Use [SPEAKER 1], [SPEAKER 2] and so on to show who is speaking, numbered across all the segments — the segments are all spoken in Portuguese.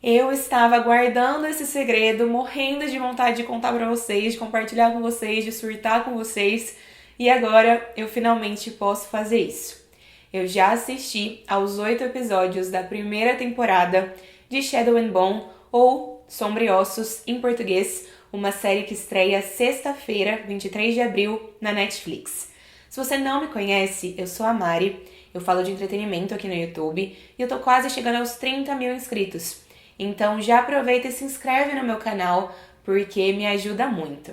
[SPEAKER 1] Eu estava guardando esse segredo, morrendo de vontade de contar pra vocês, de compartilhar com vocês, de surtar com vocês, e agora eu finalmente posso fazer isso. Eu já assisti aos 8 episódios da primeira temporada de Shadow and Bone, ou Sombra e Ossos em português, uma série que estreia sexta-feira, 23 de abril, na Netflix. Se você não me conhece, eu sou a Mari, eu falo de entretenimento aqui no YouTube e eu tô quase chegando aos 30 mil inscritos. Então já aproveita e se inscreve no meu canal porque me ajuda muito.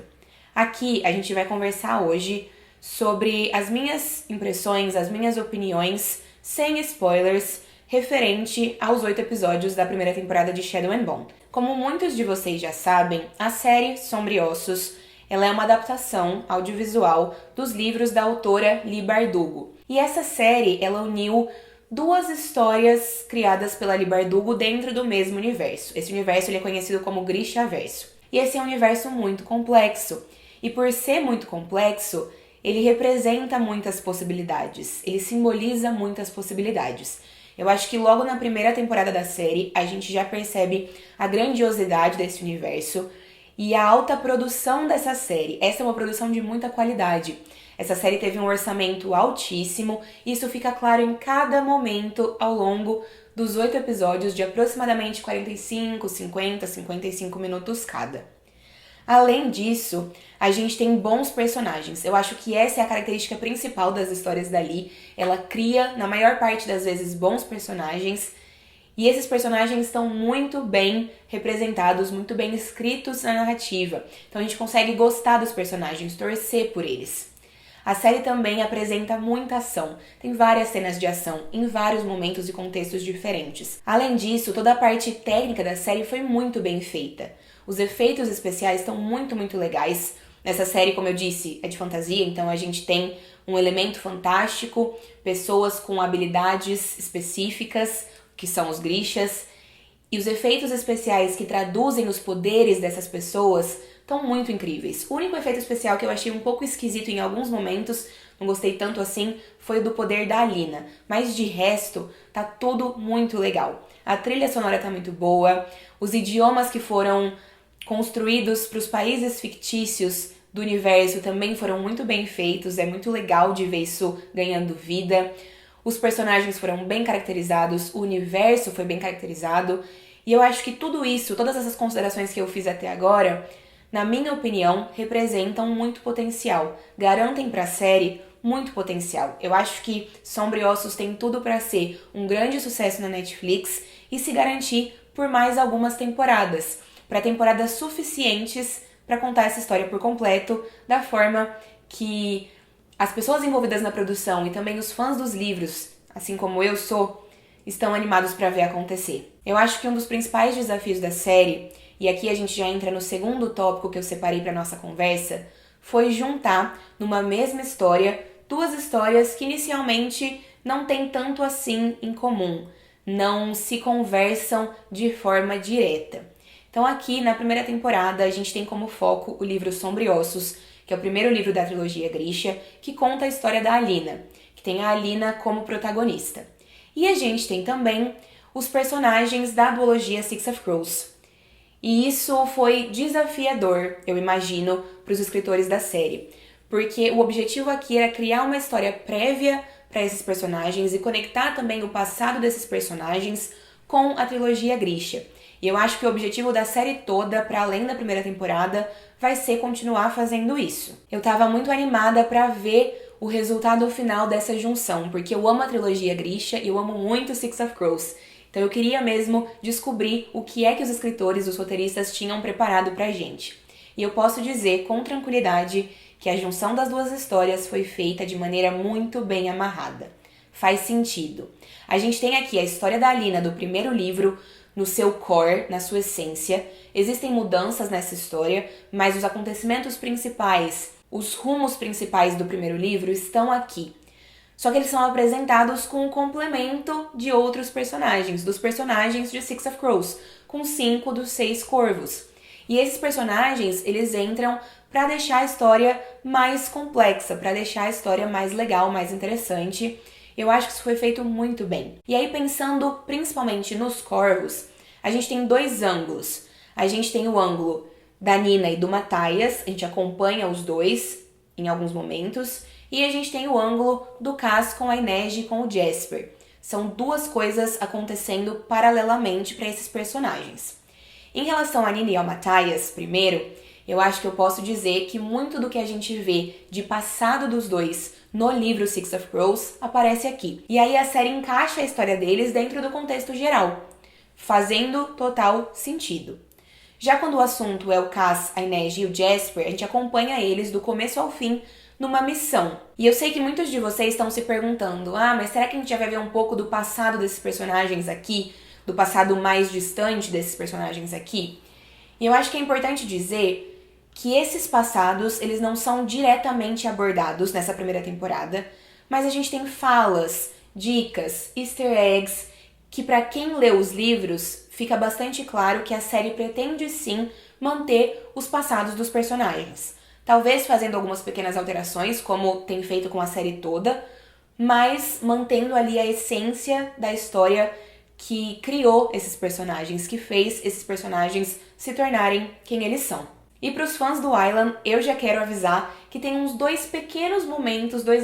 [SPEAKER 1] Aqui a gente vai conversar hoje sobre as minhas impressões, as minhas opiniões, sem spoilers, referente aos 8 episódios da primeira temporada de Shadow and Bone. Como muitos de vocês já sabem, a série Sombra e Ossos ela é uma adaptação audiovisual dos livros da autora Leigh Bardugo. E essa série ela uniu duas histórias criadas pela Leigh Bardugo dentro do mesmo universo. Esse universo ele é conhecido como Grishaverso. E esse é um universo muito complexo. E por ser muito complexo, ele representa muitas possibilidades. Ele simboliza muitas possibilidades. Eu acho que logo na primeira temporada da série, a gente já percebe a grandiosidade desse universo e a alta produção dessa série. Essa é uma produção de muita qualidade. Essa série teve um orçamento altíssimo e isso fica claro em cada momento ao longo dos 8 episódios de aproximadamente 45, 50, 55 minutos cada. Além disso, a gente tem bons personagens. Eu acho que essa é a característica principal das histórias da Leigh. Ela cria, na maior parte das vezes, bons personagens. E esses personagens estão muito bem representados, muito bem escritos na narrativa. Então a gente consegue gostar dos personagens, torcer por eles. A série também apresenta muita ação. Tem várias cenas de ação em vários momentos e contextos diferentes. Além disso, toda a parte técnica da série foi muito bem feita. Os efeitos especiais estão muito legais. Nessa série, como eu disse, é de fantasia, então a gente tem um elemento fantástico, pessoas com habilidades específicas, que são os Grishas, e os efeitos especiais que traduzem os poderes dessas pessoas estão muito incríveis. O único efeito especial que eu achei um pouco esquisito em alguns momentos, não gostei tanto assim, foi o do poder da Alina. Mas de resto, tá tudo muito legal. A trilha sonora tá muito boa, os idiomas que foram construídos para os países fictícios do universo também foram muito bem feitos, é muito legal de ver isso ganhando vida. Os personagens foram bem caracterizados, o universo foi bem caracterizado, e eu acho que tudo isso, todas essas considerações que eu fiz até agora, na minha opinião, representam muito potencial, garantem para a série muito potencial. Eu acho que Sombra e Ossos tem tudo para ser um grande sucesso na Netflix e se garantir por mais algumas temporadas, para temporadas suficientes para contar essa história por completo, da forma que as pessoas envolvidas na produção e também os fãs dos livros, assim como eu sou, estão animados para ver acontecer. Eu acho que um dos principais desafios da série, e aqui a gente já entra no segundo tópico que eu separei para nossa conversa, foi juntar numa mesma história duas histórias que inicialmente não têm tanto assim em comum, não se conversam de forma direta. Então aqui na primeira temporada a gente tem como foco o livro Sombra e Ossos, que é o primeiro livro da trilogia Grisha, que conta a história da Alina, que tem a Alina como protagonista. E a gente tem também os personagens da duologia Six of Crows. E isso foi desafiador, eu imagino, para os escritores da série, porque o objetivo aqui era criar uma história prévia para esses personagens e conectar também o passado desses personagens com a trilogia Grisha. E eu acho que o objetivo da série toda, para além da primeira temporada, vai ser continuar fazendo isso. Eu tava muito animada para ver o resultado final dessa junção, porque eu amo a trilogia Grisha e eu amo muito Six of Crows. Então eu queria mesmo descobrir o que é que os escritores, os roteiristas tinham preparado pra gente. E eu posso dizer com tranquilidade que a junção das duas histórias foi feita de maneira muito bem amarrada. Faz sentido. A gente tem aqui a história da Alina do primeiro livro, no seu core, na sua essência. Existem mudanças nessa história, mas os acontecimentos principais, os rumos principais do primeiro livro estão aqui. Só que eles são apresentados com um complemento de outros personagens, dos personagens de Six of Crows, com 5 dos 6 corvos. E esses personagens, eles entram para deixar a história mais complexa, para deixar a história mais legal, mais interessante. Eu acho que isso foi feito muito bem. E aí, pensando principalmente nos corvos, a gente tem dois ângulos. A gente tem o ângulo da Nina e do Matthias, a gente acompanha os dois em alguns momentos, e a gente tem o ângulo do Cass com a Inej e com o Jasper. São duas coisas acontecendo paralelamente para esses personagens. Em relação a Nina e ao Matthias, primeiro, eu acho que eu posso dizer que muito do que a gente vê de passado dos dois no livro Six of Crows aparece aqui. E aí a série encaixa a história deles dentro do contexto geral, fazendo total sentido. Já quando o assunto é o Cass, a Inej e o Jasper, a gente acompanha eles do começo ao fim numa missão. E eu sei que muitos de vocês estão se perguntando, mas será que a gente já vai ver um pouco do passado desses personagens aqui? Do passado mais distante desses personagens aqui? E eu acho que é importante dizer que esses passados, eles não são diretamente abordados nessa primeira temporada, mas a gente tem falas, dicas, easter eggs, que para quem lê os livros, fica bastante claro que a série pretende sim manter os passados dos personagens. Talvez fazendo algumas pequenas alterações, como tem feito com a série toda, mas mantendo ali a essência da história que criou esses personagens, que fez esses personagens se tornarem quem eles são. E para os fãs do Island, eu já quero avisar que tem uns dois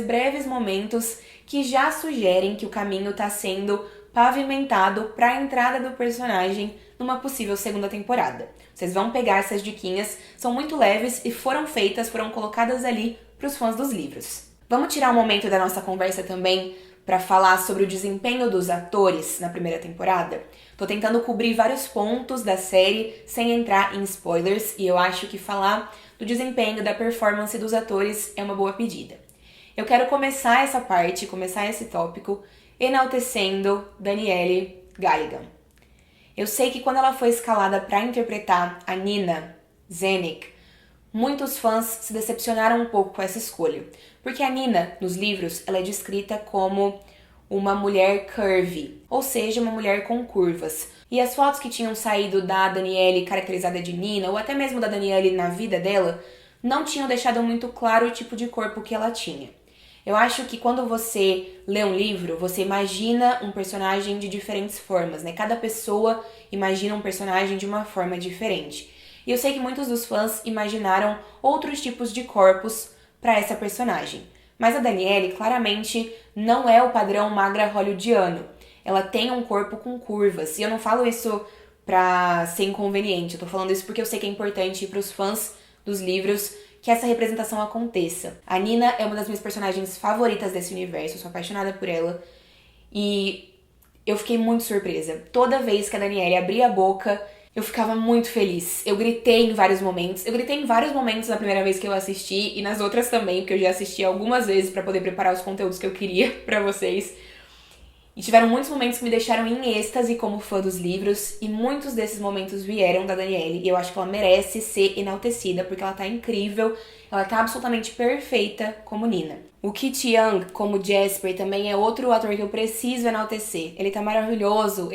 [SPEAKER 1] breves momentos que já sugerem que o caminho está sendo pavimentado para a entrada do personagem numa possível segunda temporada. Vocês vão pegar essas diquinhas, são muito leves e foram colocadas ali para os fãs dos livros. Vamos tirar um momento da nossa conversa também para falar sobre o desempenho dos atores na primeira temporada? Tô tentando cobrir vários pontos da série sem entrar em spoilers e eu acho que falar do desempenho, da performance dos atores é uma boa pedida. Eu quero começar esse tópico, enaltecendo Danielle Galligan. Eu sei que quando ela foi escalada para interpretar a Nina Zenik, muitos fãs se decepcionaram um pouco com essa escolha, porque a Nina, nos livros, ela é descrita como uma mulher curvy, ou seja, uma mulher com curvas. E as fotos que tinham saído da Danielle caracterizada de Nina, ou até mesmo da Danielle na vida dela, não tinham deixado muito claro o tipo de corpo que ela tinha. Eu acho que quando você lê um livro, você imagina um personagem de diferentes formas, né? Cada pessoa imagina um personagem de uma forma diferente. E eu sei que muitos dos fãs imaginaram outros tipos de corpos para essa personagem. Mas a Danielle claramente não é o padrão magra hollywoodiano. Ela tem um corpo com curvas. E eu não falo isso pra ser inconveniente. Eu tô falando isso porque eu sei que é importante para os fãs dos livros que essa representação aconteça. A Nina é uma das minhas personagens favoritas desse universo. Eu sou apaixonada por ela. E eu fiquei muito surpresa. Toda vez que a Danielle abria a boca, eu ficava muito feliz. Eu gritei em vários momentos. Eu gritei em vários momentos na primeira vez que eu assisti e nas outras também, porque eu já assisti algumas vezes pra poder preparar os conteúdos que eu queria pra vocês. E tiveram muitos momentos que me deixaram em êxtase como fã dos livros, e muitos desses momentos vieram da Danielle, e eu acho que ela merece ser enaltecida, porque ela tá incrível, ela tá absolutamente perfeita como Nina. O Kit Young, como Jasper, também é outro ator que eu preciso enaltecer. Ele tá maravilhoso.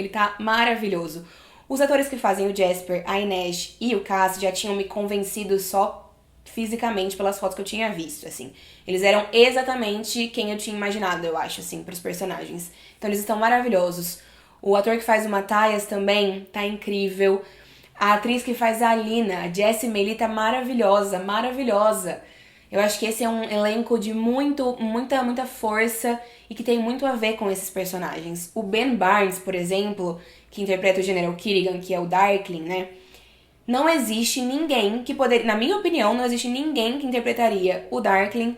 [SPEAKER 1] Os atores que fazem o Jasper, a Inej e o Cass já tinham me convencido só fisicamente pelas fotos que eu tinha visto, assim. Eles eram exatamente quem eu tinha imaginado, eu acho, assim, pros personagens. Então eles estão maravilhosos. O ator que faz o Matthias também tá incrível. A atriz que faz a Alina, a Jessie Melly, tá maravilhosa. Eu acho que esse é um elenco de muita força e que tem muito a ver com esses personagens. O Ben Barnes, por exemplo, que interpreta o General Kirigan, que é o Darkling, né? Não existe ninguém que poderia... Na minha opinião, não existe ninguém que interpretaria o Darkling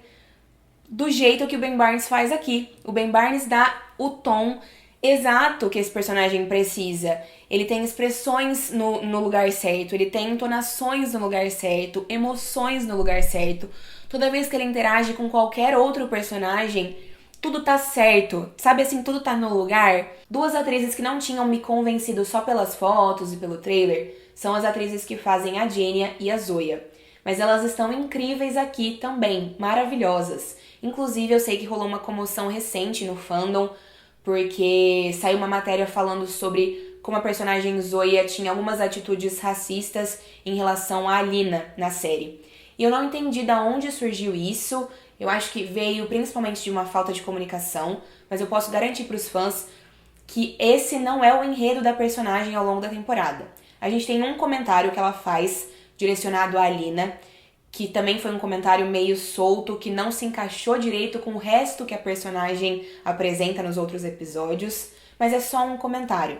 [SPEAKER 1] do jeito que o Ben Barnes faz aqui. O Ben Barnes dá o tom exato que esse personagem precisa. Ele tem expressões no lugar certo, ele tem entonações no lugar certo, emoções no lugar certo. Toda vez que ele interage com qualquer outro personagem, tudo tá certo, sabe assim, tudo tá no lugar. Duas atrizes que não tinham me convencido só pelas fotos e pelo trailer são as atrizes que fazem a Jenya e a Zoya. Mas elas estão incríveis aqui também, maravilhosas. Inclusive, eu sei que rolou uma comoção recente no fandom, porque saiu uma matéria falando sobre como a personagem Zoya tinha algumas atitudes racistas em relação à Alina na série. E eu não entendi de onde surgiu isso. Eu acho que veio principalmente de uma falta de comunicação, mas eu posso garantir para os fãs que esse não é o enredo da personagem ao longo da temporada. A gente tem um comentário que ela faz direcionado à Alina, que também foi um comentário meio solto, que não se encaixou direito com o resto que a personagem apresenta nos outros episódios, mas é só um comentário.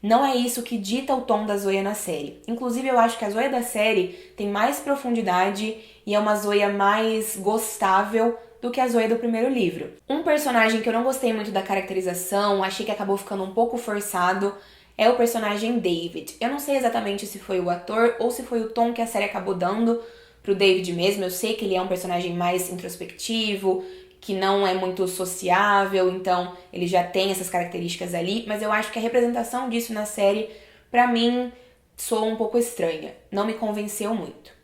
[SPEAKER 1] Não é isso que dita o tom da Zoya na série. Inclusive, eu acho que a Zoya da série tem mais profundidade e é uma Zoya mais gostável do que a Zoya do primeiro livro. Um personagem que eu não gostei muito da caracterização, achei que acabou ficando um pouco forçado, é o personagem David. Eu não sei exatamente se foi o ator ou se foi o tom que a série acabou dando pro David mesmo. Eu sei que ele é um personagem mais introspectivo, que não é muito sociável, então ele já tem essas características ali, mas eu acho que a representação disso na série, pra mim, soa um pouco estranha. Não me convenceu muito.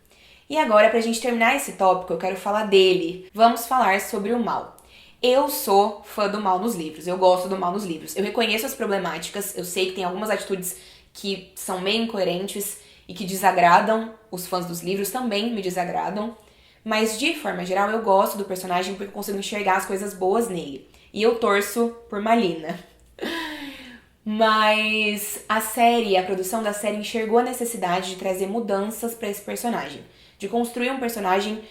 [SPEAKER 1] E agora, pra gente terminar esse tópico, eu quero falar dele. Vamos falar sobre o mal. Eu sou fã do mal nos livros, eu gosto do mal nos livros. Eu reconheço as problemáticas, eu sei que tem algumas atitudes que são meio incoerentes e que desagradam os fãs dos livros, também me desagradam. Mas, de forma geral, eu gosto do personagem porque eu consigo enxergar as coisas boas nele. E eu torço por Malina. Mas a produção da série enxergou a necessidade de trazer mudanças para esse personagem. De construir um personagem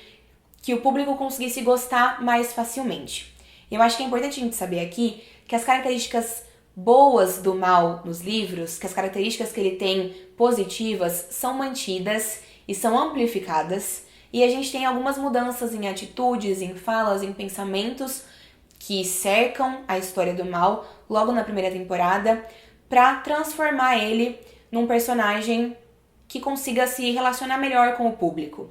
[SPEAKER 1] que o público conseguisse gostar mais facilmente. Eu acho que é importante a gente saber aqui que as características boas do mal nos livros, que as características que ele tem positivas, são mantidas e são amplificadas. E a gente tem algumas mudanças em atitudes, em falas, em pensamentos que cercam a história do mal logo na primeira temporada para transformar ele num personagem que consiga se relacionar melhor com o público.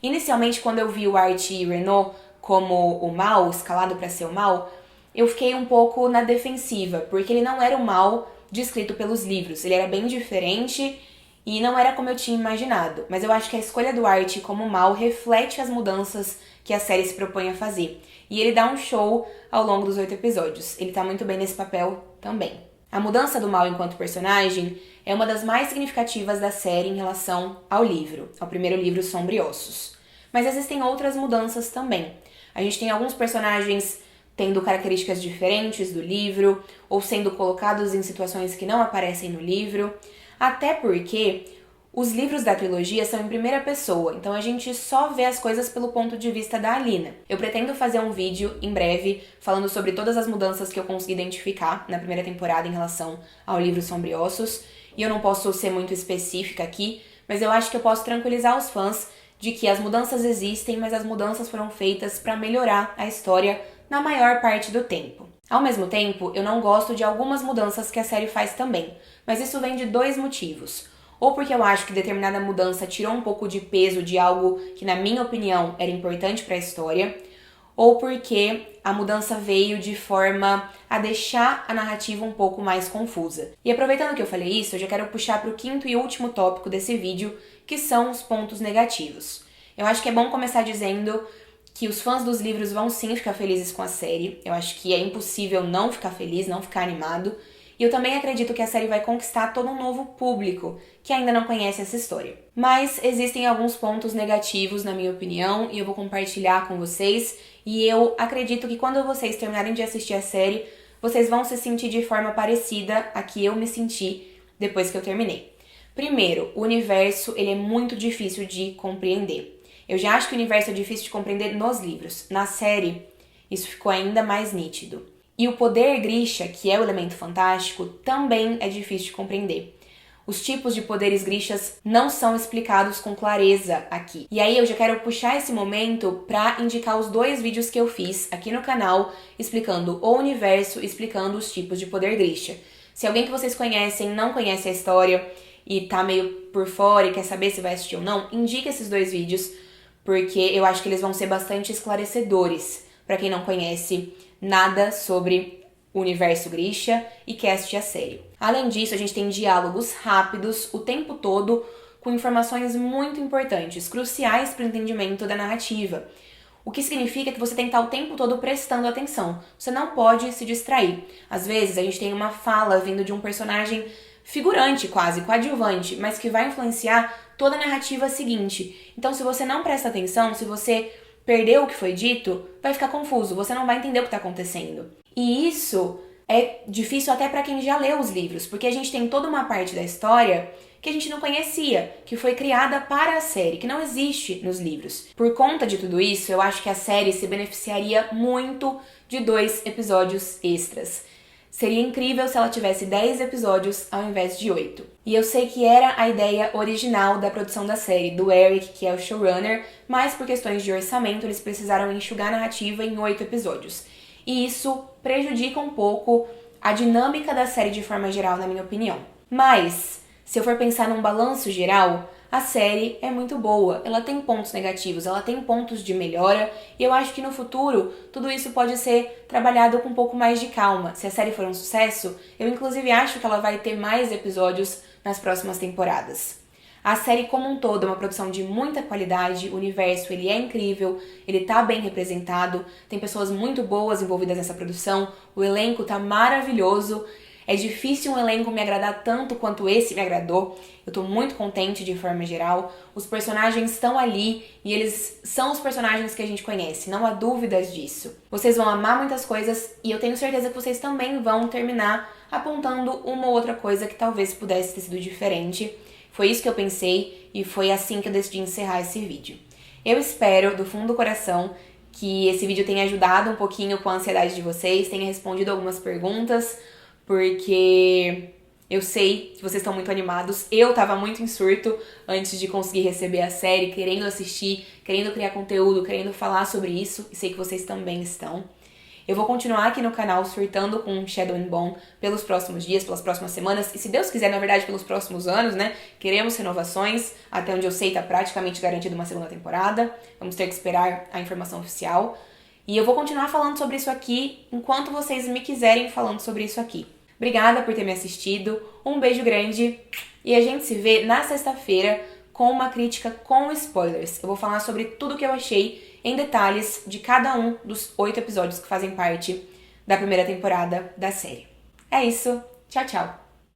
[SPEAKER 1] Inicialmente, quando eu vi o Archie Renault como o mal, escalado para ser o mal, eu fiquei um pouco na defensiva, porque ele não era o mal descrito pelos livros. Ele era bem diferente e não era como eu tinha imaginado. Mas eu acho que a escolha do Archie como mal reflete as mudanças que a série se propõe a fazer. E ele dá um show ao longo dos 8 episódios. Ele tá muito bem nesse papel também. A mudança do mal enquanto personagem é uma das mais significativas da série em relação ao livro, ao primeiro livro, Sombriossos. Mas existem outras mudanças também. A gente tem alguns personagens tendo características diferentes do livro, ou sendo colocados em situações que não aparecem no livro, até porque os livros da trilogia são em primeira pessoa, então a gente só vê as coisas pelo ponto de vista da Alina. Eu pretendo fazer um vídeo em breve falando sobre todas as mudanças que eu consegui identificar na primeira temporada em relação ao livro Sombriossos, e eu não posso ser muito específica aqui, mas eu acho que eu posso tranquilizar os fãs de que as mudanças existem, mas as mudanças foram feitas para melhorar a história na maior parte do tempo. Ao mesmo tempo, eu não gosto de algumas mudanças que a série faz também, mas isso vem de 2 motivos. Ou porque eu acho que determinada mudança tirou um pouco de peso de algo que, na minha opinião, era importante para a história, ou porque a mudança veio de forma a deixar a narrativa um pouco mais confusa. E aproveitando que eu falei isso, eu já quero puxar para o 5º e último tópico desse vídeo, que são os pontos negativos. Eu acho que é bom começar dizendo que os fãs dos livros vão sim ficar felizes com a série. Eu acho que é impossível não ficar feliz, não ficar animado. E eu também acredito que a série vai conquistar todo um novo público que ainda não conhece essa história. Mas existem alguns pontos negativos, na minha opinião, e eu vou compartilhar com vocês. E eu acredito que quando vocês terminarem de assistir a série, vocês vão se sentir de forma parecida a que eu me senti depois que eu terminei. Primeiro, o universo ele é muito difícil de compreender. Eu já acho que o universo é difícil de compreender nos livros. Na série, isso ficou ainda mais nítido. E o poder Grisha, que é o elemento fantástico, também é difícil de compreender. Os tipos de poderes Grishas não são explicados com clareza aqui. E aí eu já quero puxar esse momento para indicar os 2 vídeos que eu fiz aqui no canal, explicando o universo, explicando os tipos de poder Grisha. Se alguém que vocês conhecem não conhece a história e tá meio por fora e quer saber se vai assistir ou não, indique esses 2 vídeos, porque eu acho que eles vão ser bastante esclarecedores para quem não conhece nada sobre o universo Grisha e quer assistir a série. Além disso, a gente tem diálogos rápidos o tempo todo com informações muito importantes, cruciais para o entendimento da narrativa. O que significa que você tem que estar o tempo todo prestando atenção. Você não pode se distrair. Às vezes, a gente tem uma fala vindo de um personagem figurante quase, coadjuvante, mas que vai influenciar toda a narrativa seguinte. Então, se você não presta atenção, se você perdeu o que foi dito, vai ficar confuso, você não vai entender o que está acontecendo. E isso é difícil até para quem já leu os livros, porque a gente tem toda uma parte da história que a gente não conhecia, que foi criada para a série, que não existe nos livros. Por conta de tudo isso, eu acho que a série se beneficiaria muito de 2 episódios extras. Seria incrível se ela tivesse 10 episódios ao invés de 8. E eu sei que era a ideia original da produção da série, do Eric, que é o showrunner, mas por questões de orçamento eles precisaram enxugar a narrativa em 8 episódios. E isso prejudica um pouco a dinâmica da série de forma geral, na minha opinião. Mas, se eu for pensar num balanço geral, a série é muito boa, ela tem pontos negativos, ela tem pontos de melhora, e eu acho que no futuro tudo isso pode ser trabalhado com um pouco mais de calma. Se a série for um sucesso, eu inclusive acho que ela vai ter mais episódios nas próximas temporadas. A série como um todo é uma produção de muita qualidade, o universo ele é incrível, ele tá bem representado, tem pessoas muito boas envolvidas nessa produção, o elenco tá maravilhoso. É difícil um elenco me agradar tanto quanto esse me agradou. Eu tô muito contente de forma geral. Os personagens estão ali e eles são os personagens que a gente conhece, não há dúvidas disso. Vocês vão amar muitas coisas e eu tenho certeza que vocês também vão terminar apontando uma ou outra coisa que talvez pudesse ter sido diferente. Foi isso que eu pensei e foi assim que eu decidi encerrar esse vídeo. Eu espero, do fundo do coração, que esse vídeo tenha ajudado um pouquinho com a ansiedade de vocês, tenha respondido algumas perguntas, porque eu sei que vocês estão muito animados. Eu tava muito em surto antes de conseguir receber a série, querendo assistir, querendo criar conteúdo, querendo falar sobre isso, e sei que vocês também estão. Eu vou continuar aqui no canal surtando com Shadow and Bone pelos próximos dias, pelas próximas semanas, e se Deus quiser, na verdade, pelos próximos anos, né? Queremos renovações, até onde eu sei tá praticamente garantido uma segunda temporada. Vamos ter que esperar a informação oficial. E eu vou continuar falando sobre isso aqui enquanto vocês me quiserem falando sobre isso aqui. Obrigada por ter me assistido, um beijo grande e a gente se vê na sexta-feira com uma crítica com spoilers. Eu vou falar sobre tudo o que eu achei em detalhes de cada um dos 8 episódios que fazem parte da primeira temporada da série. É isso, tchau, tchau!